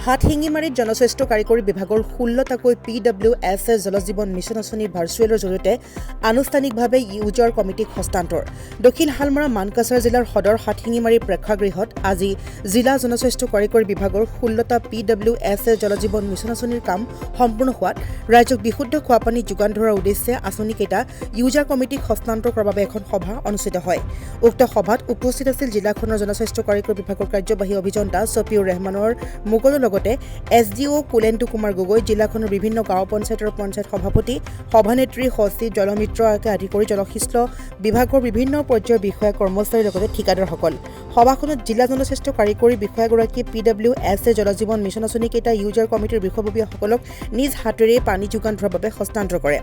হাতশিঙিমাৰীত জনস্বাস্থ্য কাৰিকৰী বিভাগৰ 16টাকৈ PWSS জলজীৱন মিছন আঁচনিৰ ভাৰ্চুৱেলৰ জৰিয়তে আনুষ্ঠানিকভাৱে ইউজাৰ কমিটিক হস্তান্তৰ। দক্ষিণ হালমৰা মানকাছাৰ জিলাৰ সদৰ হাতশিঙিমাৰী প্ৰেক্ষাগৃহত আজি জিলা জনস্বাস্থ্য কাৰিকৰী বিভাগৰ 16টা PWSS জলজীৱন মিছন আঁচনিৰ কাম সম্পূৰ্ণ হোৱাত ৰাজ্যক বিশুদ্ধ খোৱাপানী যোগান ধৰাৰ উদ্দেশ্যে আঁচনিকেইটা ইউজাৰ কমিটিক হস্তান্তৰ কৰাৰ বাবে এখন সভা অনুষ্ঠিত হয়। উক্ত সভাত উপস্থিত আছিল জিলাখনৰ জনস্বাস্থ্য কাৰিকৰী বিভাগৰ কাৰ্যবাহী অভিযন্তা ছফিউৰ ৰেহমানৰ মুগলৰ লগতে SDO কুলেন্দু কুমাৰ গগৈ, জিলাখনৰ বিভিন্ন গাঁও পঞ্চায়তৰ পঞ্চায়ত সভাপতি, সভানেত্ৰী, সচিব, জলমিত্ৰকে আদি কৰি জলসিঞ্চন বিভাগৰ বিভিন্ন পৰ্যায়ৰ বিষয়া কৰ্মচাৰীৰ লগতে ঠিকাদাৰসকল। সভাখনত জিলা জনস্বাস্থ্য কাৰিকৰী বিষয়াগৰাকীয়ে PWSS জলজীৱন মিছন আঁচনিকেইটা ইউজাৰ কমিটিৰ বিষয়ববীয়াসকলক নিজ হাতেৰে পানী যোগান ধৰাৰ বাবে হস্তান্তৰ কৰে।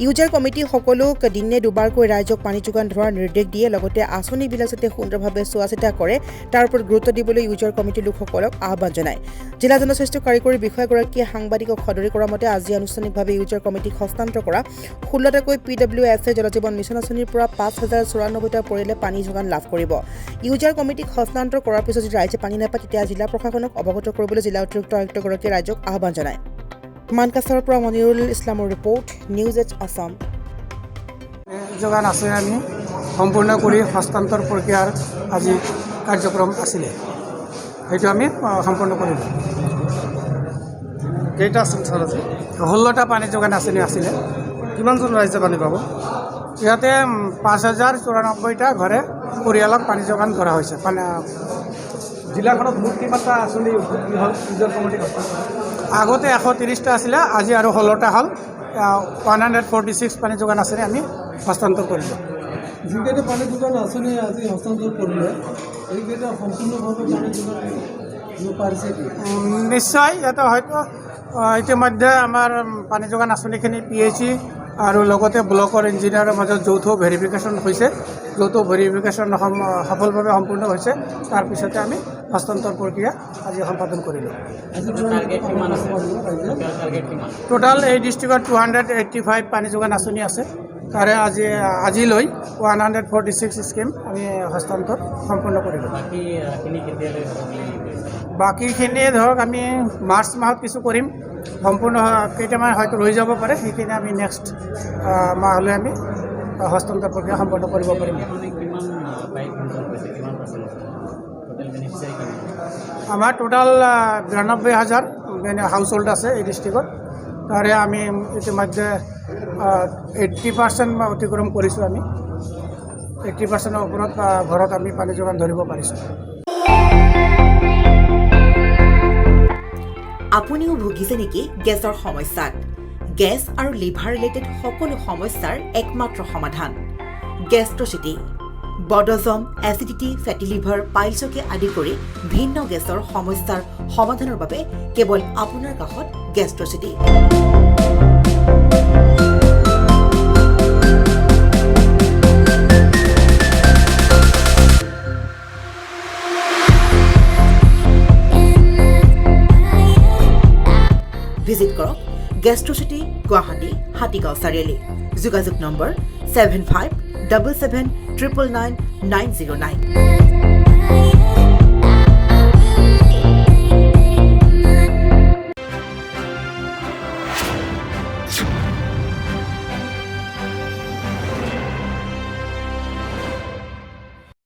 ইউজাৰ কমিটিসকলক দিনে দুবাৰকৈ ৰাইজক পানী যোগান ধৰাৰ নিৰ্দেশ দিয়ে। লগতে আঁচনিবিলাক যাতে সুন্দৰভাৱে চোৱা চিতা কৰে তাৰ ওপৰত গুৰুত্ব দিবলৈ ইউজাৰ কমিটিৰ লোকসকলক আহ্বান জনায়। জিলা জনস্বাস্থ্য কাৰিকৰী বিষয়াগৰাকীয়ে সাংবাদিকক সদৰি কৰা মতে আজি আনুষ্ঠানিকভাৱে ইউজাৰ কমিটিক হস্তান্তৰ কৰা 16টাকৈ PWSS জলজীৱন মিছন আঁচনিৰ পৰা 5,094টা পৰিয়ালে পানী যোগান লাভ কৰিব। ইউজাৰ কমিটিক হস্তান্তৰ কৰাৰ পিছত যদি ৰাইজে পানী নাপায় তেতিয়া জিলা প্ৰশাসনক অৱগত কৰিবলৈ জিলা অতিৰিক্ত আয়ুক্তগৰাকীয়ে ৰাইজক আহ্বান জনায়। মানকাছাৰৰ পৰা মনিৰুল ইছলামৰ ৰিপৰ্ট, নিউজ এইচ আছাম। যোগান আছে আমি সম্পূৰ্ণ কৰি হস্তান্তৰ প্ৰক্ৰিয়াৰ আজি কাৰ্যক্ৰম আছিলে, সেইটো আমি সম্পূৰ্ণ কৰিলোঁ। কেইটা আছিল ছাৰ আজি? 16টা পানী যোগান আঁচনি আছিলে। কিমানজন ৰাইজে পানী পাব? ইয়াতে 5,094টা ঘৰে পৰিয়ালক পানী যোগান ধৰা হৈছে। জিলাখনত মুঠ কিমানটা আঁচনি ইউজাৰ কমিটিক হস্তান্তৰ? আগতে 130টা আছিলে, আজি আৰু 16টা হ'ল। 146 পানী যোগান আঁচনি আমি হস্তান্তৰ কৰিলোঁ। যিকেইটা পানী যোগান আঁচনি আজি হস্তান্তৰ কৰিলে এইকেইটা সম্পূৰ্ণভাৱে পানী যোগান দিব পাৰিছে কি? নিশ্চয় ইয়াতে হয়তো ইতিমধ্যে আমাৰ পানী যোগান আঁচনিখিনি PHC আৰু লগতে ব্লকৰ ইঞ্জিনিয়াৰৰ মাজত যৌথ ভেৰিফিকেশ্যন হৈছে। যৌথ ভেৰিফিকেশ্যন সফলভাৱে সম্পূৰ্ণ হৈছে। তাৰপিছতে আমি হস্তান্তৰ প্ৰক্ৰিয়া আজি সম্পাদন কৰিলোঁ। টোটাল এই ডিষ্ট্ৰিক্টত 285 পানী যোগান আঁচনি আছে। তাৰে আজিলৈ 146 স্কিম আমি হস্তান্তৰ সম্পূৰ্ণ কৰিলোঁ। বাকীখিনি ধৰক আমি মাৰ্চ মাহত কিছু কৰিম, সম্পূৰ্ণ কেইটামান হয়তো ৰৈ যাব পাৰে, সেইখিনি আমি নেক্সট মাহলৈ আমি হস্তান্তৰ প্ৰক্ৰিয়া সম্পন্ন কৰিব পাৰিম। আমাৰ টোটাল 92,000 হাউচ হোল্ড আছে এই ডিষ্ট্ৰিক্টত। তাৰে আমি ইতিমধ্যে 80% অতিক্ৰম কৰিছোঁ। আমি 80%ৰ ওপৰত ঘৰত আমি পানী যোগান ধৰিব পাৰিছোঁ। আপুনিও ভুগিছে নেকি গেছৰ সমস্যাত? গেছ আৰু লিভাৰ ৰিলেটেড সকলো সমস্যাৰ একমাত্ৰ সমাধান গেষ্ট্ৰচিটি। বদহজম, এচিডিটি, ফেটি লিভাৰ, পাইলছকে আদি কৰি ভিন্ন গেছৰ সমস্যাৰ সমাধানৰ বাবে কেৱল আপোনাৰ কাষত গেষ্ট্ৰচিটি। ভিজিট কৰক গেষ্ট্ৰচিটি, গুৱাহাটী, হাতীগাঁও চাৰিআলি। যোগাযোগ নম্বৰ 7577999909।